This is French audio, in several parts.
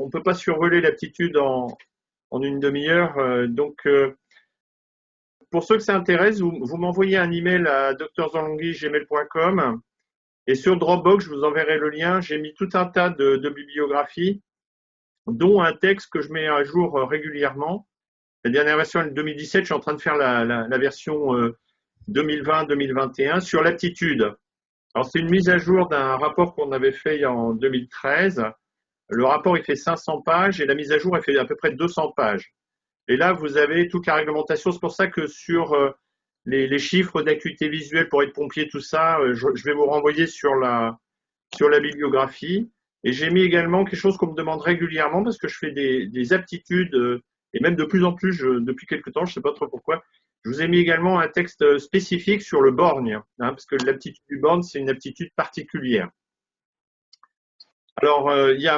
on peut pas survoler l'aptitude en une demi-heure. Pour ceux que ça intéresse, vous m'envoyez un email à drzanlonghi@gmail.com et sur Dropbox, je vous enverrai le lien. J'ai mis tout un tas de bibliographies, dont un texte que je mets à jour régulièrement. La dernière version est 2017, je suis en train de faire la version 2020-2021 sur l'aptitude. Alors, c'est une mise à jour d'un rapport qu'on avait fait en 2013. Le rapport, il fait 500 pages et la mise à jour, elle fait à peu près 200 pages. Et là, vous avez toute la réglementation. C'est pour ça que sur les chiffres d'acuité visuelle pour être pompier, tout ça, je vais vous renvoyer sur la bibliographie. Et j'ai mis également quelque chose qu'on me demande régulièrement parce que je fais des aptitudes et même de plus en plus depuis quelques temps, je ne sais pas trop pourquoi. Je vous ai mis également un texte spécifique sur le borgne, parce que l'aptitude du borgne, c'est une aptitude particulière. Alors,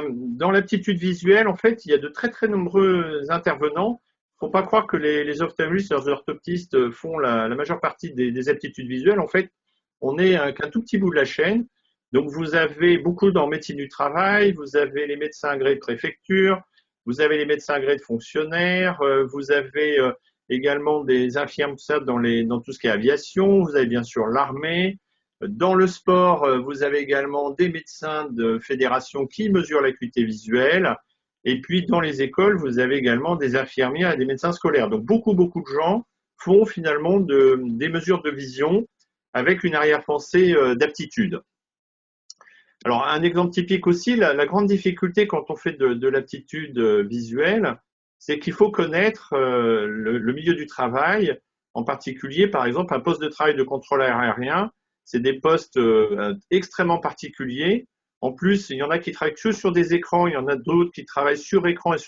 dans l'aptitude visuelle, en fait, il y a de très très nombreux intervenants. Il ne faut pas croire que les ophtalmologistes et les orthoptistes font la majeure partie des aptitudes visuelles. En fait, on n'est qu'un tout petit bout de la chaîne. Donc, vous avez beaucoup dans médecine du travail, vous avez les médecins agréés de préfecture, vous avez les médecins agréés de fonctionnaires, vous avez également des infirmes dans tout ce qui est aviation, vous avez bien sûr l'armée. Dans le sport, vous avez également des médecins de fédération qui mesurent l'acuité visuelle. Et puis, dans les écoles, vous avez également des infirmières et des médecins scolaires. Donc, beaucoup de gens font finalement des mesures de vision avec une arrière-pensée d'aptitude. Alors, un exemple typique aussi, la grande difficulté quand on fait de l'aptitude visuelle, c'est qu'il faut connaître le milieu du travail, en particulier, par exemple, un poste de travail de contrôleur aérien. C'est des postes extrêmement particuliers. En plus, il y en a qui travaillent que sur des écrans, il y en a d'autres qui travaillent sur écran et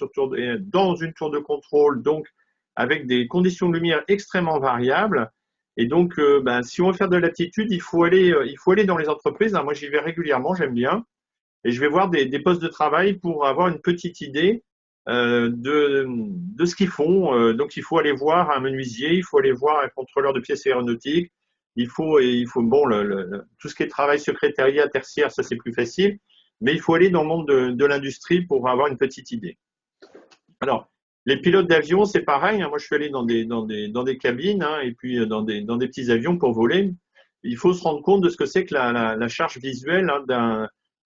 dans une tour de contrôle, donc avec des conditions de lumière extrêmement variables. Et donc, si on veut faire de l'aptitude, il faut aller dans les entreprises. Moi, j'y vais régulièrement, j'aime bien, et je vais voir des postes de travail pour avoir une petite idée de ce qu'ils font. Donc, il faut aller voir un menuisier, il faut aller voir un contrôleur de pièces aéronautiques. Il faut bon, tout ce qui est travail secrétariat tertiaire, ça c'est plus facile, mais il faut aller dans le monde de l'industrie pour avoir une petite idée. Alors, les pilotes d'avion, c'est pareil. Moi, je suis allé dans des cabines et puis dans des petits avions pour voler. Il faut se rendre compte de ce que c'est que la charge visuelle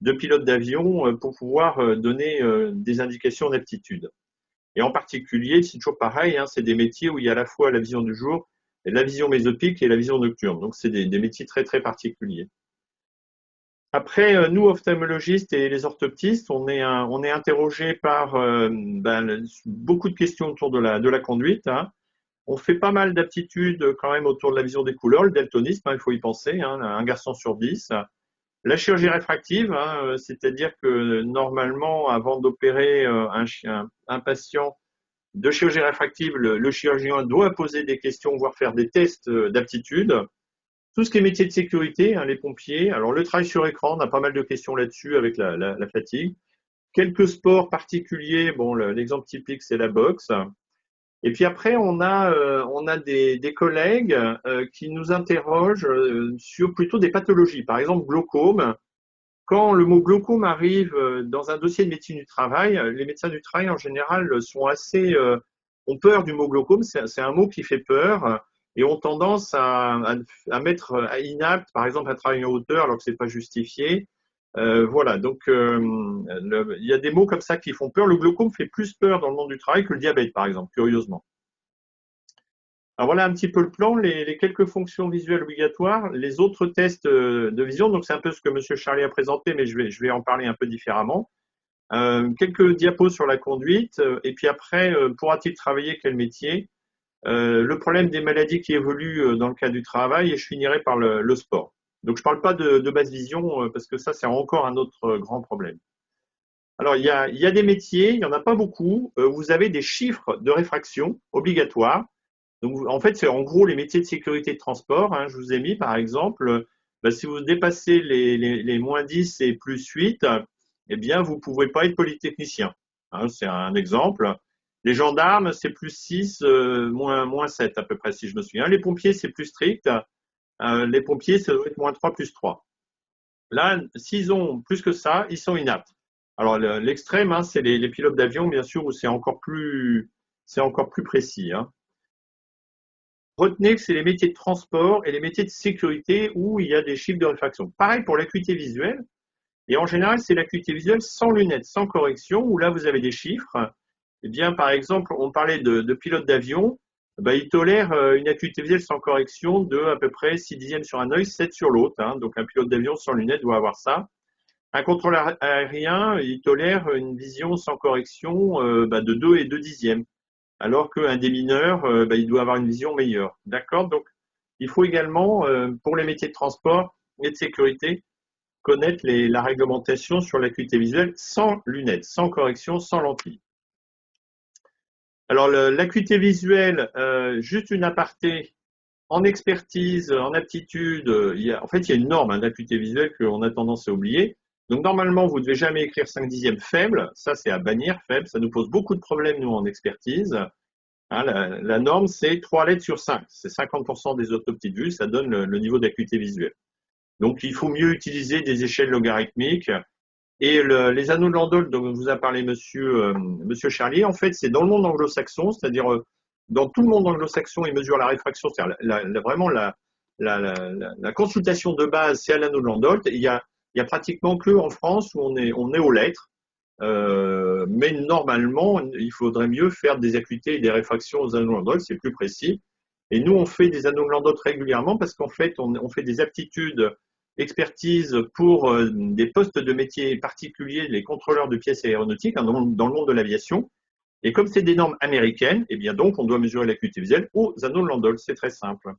de pilote d'avion pour pouvoir donner des indications d'aptitude. Et en particulier, c'est toujours pareil, c'est des métiers où il y a à la fois la vision du jour, la vision mésopique et la vision nocturne. Donc, c'est des métiers très, très particuliers. Après, nous, ophtalmologistes et les orthoptistes, on est interrogés par beaucoup de questions autour de la conduite. On fait pas mal d'aptitudes quand même autour de la vision des couleurs, le daltonisme, il faut y penser, un garçon sur 10. La chirurgie réfractive, c'est-à-dire que normalement, avant d'opérer un patient de chirurgie réfractive, le chirurgien doit poser des questions, voire faire des tests d'aptitude. Tout ce qui est métier de sécurité, les pompiers. Alors, le travail sur écran, on a pas mal de questions là-dessus avec la fatigue. Quelques sports particuliers, bon, l'exemple typique, c'est la boxe. Et puis après, on a des collègues qui nous interrogent sur plutôt des pathologies. Par exemple, glaucome. Quand le mot glaucome arrive dans un dossier de médecine du travail, les médecins du travail, en général, ont peur du mot glaucome. C'est un mot qui fait peur et ont tendance à mettre à inapte, par exemple, un travail en hauteur alors que c'est pas justifié. Voilà, donc il y a des mots comme ça qui font peur. Le glaucome fait plus peur dans le monde du travail que le diabète, par exemple, curieusement. Alors voilà un petit peu le plan, les quelques fonctions visuelles obligatoires, les autres tests de vision. Donc c'est un peu ce que M. Charlier a présenté, mais je vais en parler un peu différemment. Quelques diapos sur la conduite, et puis après, pourra-t-il travailler quel métier? Le problème des maladies qui évoluent dans le cadre du travail, et je finirai par le sport. Donc je ne parle pas de basse vision, parce que ça, c'est encore un autre grand problème. Alors, il y a des métiers, il n'y en a pas beaucoup, où vous avez des chiffres de réfraction obligatoires. Donc, en fait, c'est en gros les métiers de sécurité de transport. Je vous ai mis, par exemple, si vous dépassez les moins 10 et plus 8, eh bien, vous ne pouvez pas être polytechnicien. C'est un exemple. Les gendarmes, c'est plus 6, moins 7 à peu près, si je me souviens. Les pompiers, c'est plus strict. Les pompiers, ça doit être moins 3 plus 3. Là, s'ils ont plus que ça, ils sont inaptes. Alors l'extrême, hein, c'est les pilotes d'avion, bien sûr, où c'est encore plus précis, hein. Retenez que c'est les métiers de transport et les métiers de sécurité où il y a des chiffres de réfraction. Pareil pour l'acuité visuelle. Et en général, c'est l'acuité visuelle sans lunettes, sans correction, où là, vous avez des chiffres. Eh bien, par exemple, on parlait de pilotes d'avion. Ben, ils tolèrent une acuité visuelle sans correction de à peu près 6 dixièmes sur un œil, 7 sur l'autre, hein. Donc, un pilote d'avion sans lunettes doit avoir ça. Un contrôleur aérien, il tolère une vision sans correction de 2 et 2 dixièmes, alors qu'un démineur, il doit avoir une vision meilleure. D'accord? Donc, il faut également, pour les métiers de transport et de sécurité, connaître la réglementation sur l'acuité visuelle sans lunettes, sans correction, sans lentille. Alors, l'acuité visuelle, juste une aparté, en expertise, en aptitude, en fait, il y a une norme d'acuité visuelle qu'on a tendance à oublier. Donc, normalement, vous ne devez jamais écrire 5 dixièmes faible. Ça, c'est à bannir, faible. Ça nous pose beaucoup de problèmes, nous, en expertise. Hein, la norme, c'est 3 lettres sur 5. C'est 50% des orthopties de vue. Ça donne le niveau d'acuité visuelle. Donc, il faut mieux utiliser des échelles logarithmiques. Et les anneaux de Landau dont vous a parlé monsieur Charlier, en fait, c'est dans le monde anglo-saxon, c'est-à-dire dans tout le monde anglo-saxon, ils mesurent la réfraction, c'est-à-dire vraiment la consultation de base, c'est à l'anneau de Landau. Il y a pratiquement que en France où on est aux lettres. Mais normalement, il faudrait mieux faire des acuités et des réfractions aux anneaux de Landau, c'est plus précis. Et nous, on fait des anneaux de Landau régulièrement parce qu'en fait, on fait des aptitudes expertise pour des postes de métiers particuliers, les contrôleurs de pièces aéronautiques, hein, dans le monde de l'aviation. Et comme c'est des normes américaines, eh bien donc on doit mesurer l'acuité visuelle aux anneaux de Landau. C'est très simple.